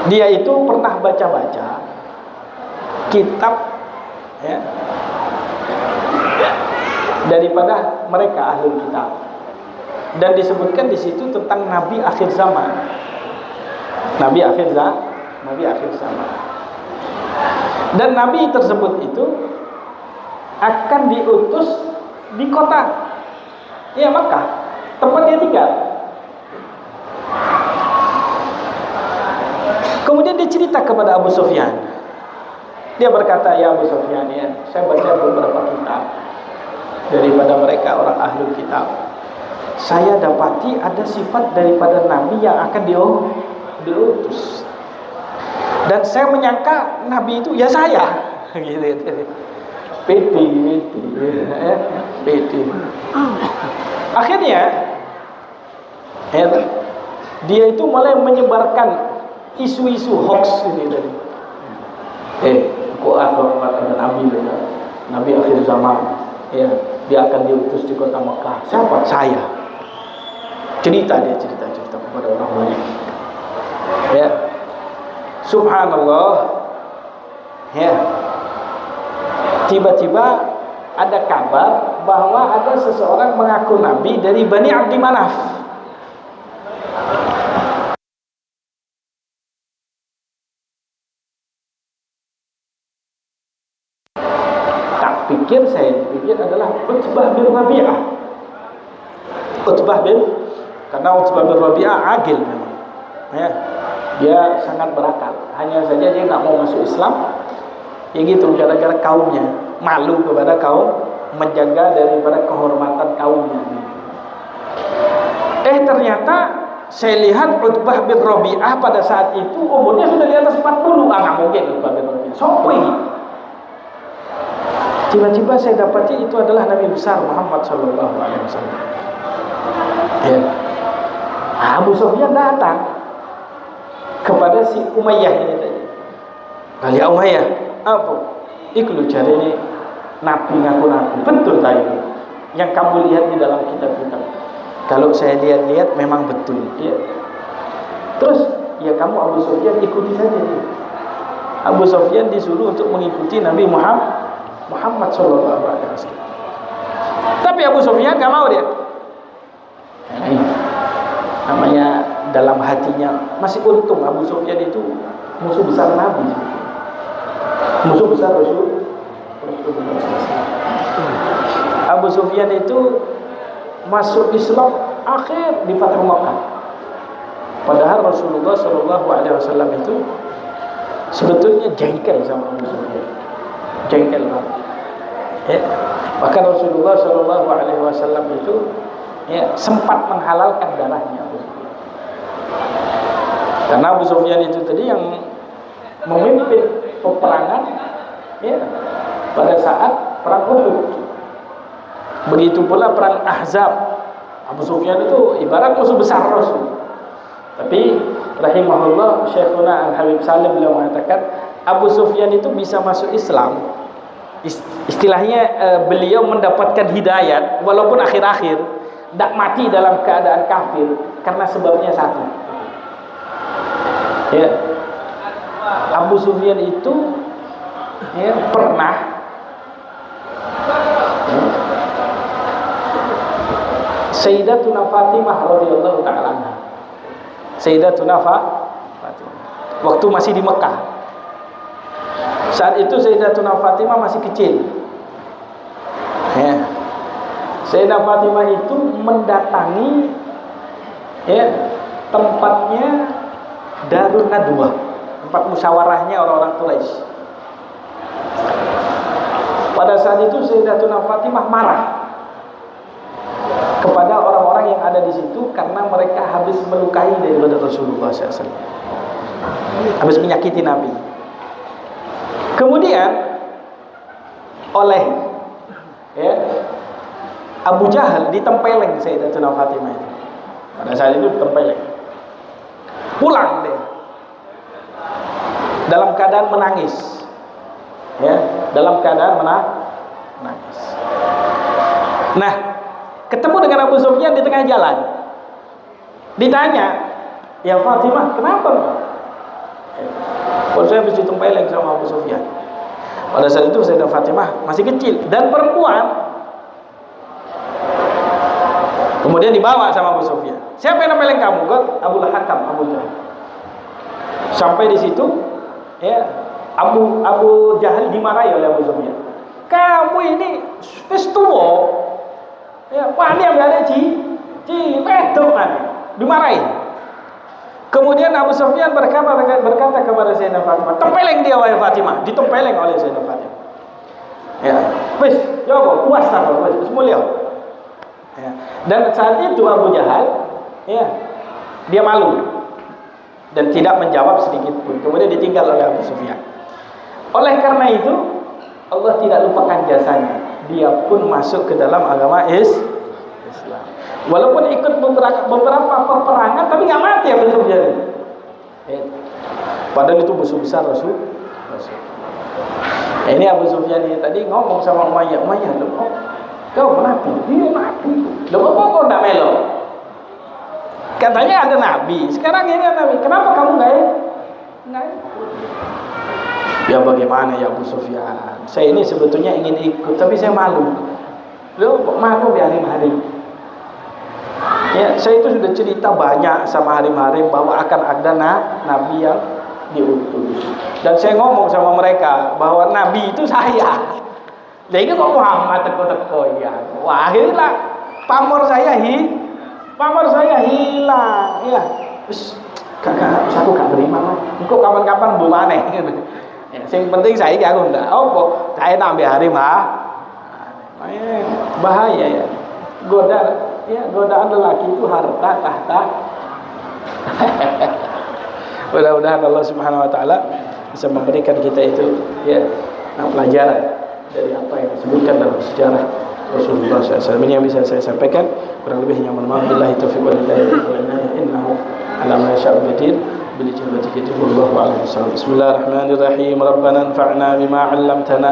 Dia itu pernah baca-baca kitab, ya, daripada mereka ahli kitab, dan disebutkan di situ tentang Nabi akhir zaman. Nabi akhir zaman. Dan Nabi tersebut itu akan diutus di kota, ya, Makkah, tempat dia tinggal. Kemudian dia cerita kepada Abu Sufyan. Dia berkata, ya Abu Sufyan, ya, saya baca beberapa kitab daripada mereka orang ahli kitab. Saya dapati ada sifat daripada Nabi yang akan diutus. Dan saya menyangka Nabi itu ya saya. Gitu. Pede. Akhirnya, ya, dia itu mulai menyebarkan isu-isu hoax ini tadi. Kok ada Nabi, ya? Nabi akhir zaman, ya, dia akan diutus di kota Mekah. Siapa? Saya. Cerita kepada orang lain. Ya, subhanallah. Ya, tiba-tiba ada kabar bahwa ada seseorang mengaku Nabi dari Bani Abdi Manaf. Saya pikir adalah Utbah bin Rabi'ah. Karena Utbah bin Rabi'ah agil memang. Ya, dia sangat berakal. Hanya saja dia nggak mau masuk Islam. Ya gitu, gara-gara kaumnya malu kepada kaum, menjaga daripada kehormatan kaumnya. Ternyata saya lihat Utbah bin Rabi'ah pada saat itu umurnya sudah di atas 40. Nggak mungkin Utbah bin Rabi'ah. Sopo ini? Tiba-tiba saya dapati itu adalah Nabi besar Muhammad sallallahu alaihi wasallam. Ya. Abu Sufyan datang kepada si Umayyah ini tadi. Ya Umayyah, apa? Iku cari ini Nabi ngaku Nabi. Betul tadi yang kamu lihat di dalam kitab-kitab. Kalau saya lihat-lihat memang betul. Ya. Terus ya kamu Abu Sufyan ikuti saja. Abu Sufyan disuruh untuk mengikuti Nabi Muhammad sallallahu alaihi wasallam. Tapi Abu Sufyan enggak mau dia. Ini namanya dalam hatinya masih untung Abu Sufyan itu musuh besar Nabi. Musuh besar Rasul. Abu Sufyan itu masuk Islam akhir di Fathu Makkah. Padahal Rasulullah sallallahu alaihi wasallam itu sebetulnya jengkel sama Abu Sufyan. Jengkel banget. Ya. Bahkan Rasulullah Shallallahu Alaihi Wasallam itu, ya, sempat menghalalkan darahnya Abu Sufyan. Karena Abu Sufyan itu tadi yang memimpin peperangan, ya, pada saat perang Uhud. Begitu pula perang Ahzab. Abu Sufyan itu ibarat musuh besar Rasul. Tapi rahimahullah Syekhuna Al-Habib Salim beliau mengatakan Abu Sufyan itu bisa masuk Islam. Istilahnya beliau mendapatkan hidayat walaupun akhir-akhir tidak mati dalam keadaan kafir karena sebabnya satu. Ya, Abu Sufyan itu, ya, pernah, ya, Sayyidatuna Fatimah radhiyallahu ta'ala anha. Sayyidatuna Fatimah waktu masih di Mekah. Saat itu Sayyidatuna Fatimah masih kecil. Ya. Sayyidah Fatimah itu mendatangi, ya, tempatnya Darun Nadwah, tempat musyawarahnya orang-orang Quraisy. Pada saat itu Sayyidatuna Fatimah marah kepada orang-orang yang ada di situ karena mereka habis melukai daripada Rasulullah SAW, habis menyakiti Nabi. Kemudian oleh Abu Jahal ditempeleng Sayyidatuna Fatimah itu. Pada saat itu ditempeleng. Pulang dia dalam keadaan menangis, dalam keadaan menangis. Nah, ketemu dengan Abu Sufyan di tengah jalan. Ditanya, ya Fatimah, kenapa? Kalau saya habis ditempeleng sama Abu Sufyan. Pada saat itu Sayyidah Fatimah masih kecil dan perempuan. Kemudian dibawa sama Abu Sufyan. Siapa yang nempeleng kamu? Abu Hakam, Abu Jahal. Sampai di situ, Abu Jahal dimarahi oleh Abu Sufyan. Kamu ini wis tuwa. Wani yang ada pedok kan. Dimarahi. Kemudian Abu Sufyan berkata kepada Sayyidah Fatimah, tempeleng dia wahai Fatimah. Ditempeleng oleh Sayyidah Fatimah. Wis, coba puas ta, wis mulia. Dan saat itu Abu Jahal dia malu dan tidak menjawab sedikit pun. Kemudian ditinggal oleh Abu Sufyan. Oleh karena itu Allah tidak lupakan jasanya. Dia pun masuk ke dalam agama Islam. Walaupun ikut beberapa peperangan, tapi nggak mati Abu Sufyan. Padahal itu musuh besar Rasul. Ini Abu Sufyan ini tadi ngomong sama Umayyah, kau nabi, dia nabi. Loh, kok enggak melo? Katanya ada nabi. Sekarang ini ada nabi. Kenapa kamu enggak? Ya bagaimana ya Abu Sufyan? Saya ini sebetulnya ingin ikut, tapi saya malu. Loh, kok malu di hari-hari? Saya itu sudah cerita banyak sama Harim-Harim bahwa akan ada nabi yang diutus. Dan saya ngomong sama mereka bahwa nabi itu saya. Jadi kok Muhammad teko-teko ya. Wah, akhirnya pamor saya hilang. Ya. Terus aku gak terima lah. Engko kapan-kapan mbok maneh. Yang penting saya aku ndak. Saya nambah Harim bahaya ya. Godaan lelaki itu harta, tahta. Mudah-mudahan Allah Subhanahu wa taala bisa memberikan kita itu pelajaran dari apa yang disebutkan dalam sejarah Rasulullah SAW. Ini yang bisa saya sampaikan. Kurang lebihnya mohon maaf. Billahi taufiq wal hidayah. Innahu ala ma yasha'u qadir. Bil ijabati wallahu a'lam bissawab. Bismillahirrahmanirrahim. Rabbana anfa'na bima 'allamtana.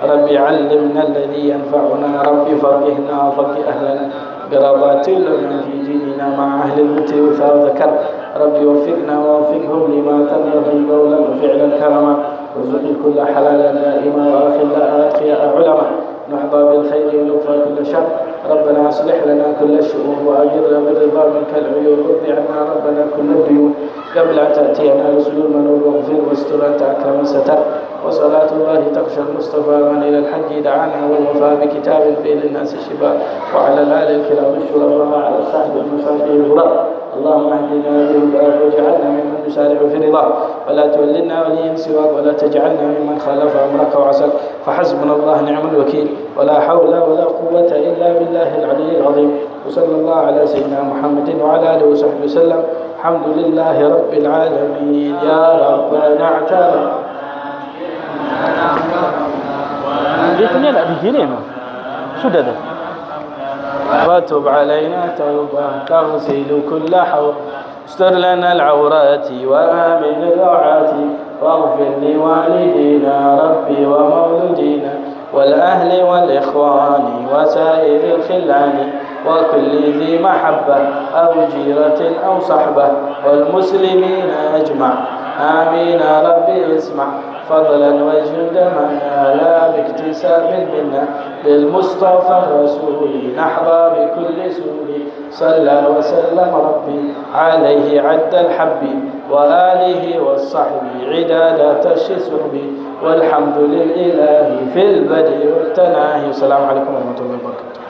Rabbi 'allimna alladhi yanfa'una. Rabbi faqihna faqih ahlana. Qirabatil lana fi dinina ma'a ahli al-muti wa dhakar. Rabbi waffiqna wa waffiqhum lima tarda fi qawlan wa fi'lan karama. وارزق كل حلالا دائما واخلا اتقياء علما نحظى بالخير ونكفى كل شر ربنا اصلح لنا كل الشؤون واجرنا بالرضا منك العيون وارض عنا ربنا كل الديون قبل ان تاتينا رسل المنور واغفر واستر انت اكرم ستر وصلاه الله تخشى المصطفى من الى الحج دعانا والوفاء بكتاب فيه للناس الشفاء وعلى الال الكرام الشرفاء وعلى الصحب المصابيح الغراب اللهم اهدنا بهداك واجعلنا ممن نسارع في رضاك ولا تولنا وليا سواك ولا تجعلنا ممن خالف امرك وعصاك فحسبنا الله نعم الوكيل ولا حول ولا قوه الا بالله العلي العظيم وصلى الله على سيدنا محمد وعلى اله وصحبه وسلم الحمد لله رب العالمين يا ربنا اعتذر dia punya tak begini memang sudah dah وتب علينا توبة تغسل كل حول استر لنا العورات وآمن الروعات واغفر لوالدينا ربي ومولودينا والأهل والإخوان وسائر الخلان وكل ذي محبة أو جيرة أو صحبة والمسلمين أجمع آمين ربي اسمع فضلا وجودا منا لا باكتساب منا بالمصطفى الرسول نحظى بكل سور صلى وسلم ربي عليه عد الحب وآله والصحب عداد الشسب والحمد لله في البدء والتناهي. السلام عليكم ورحمة الله وبركاته.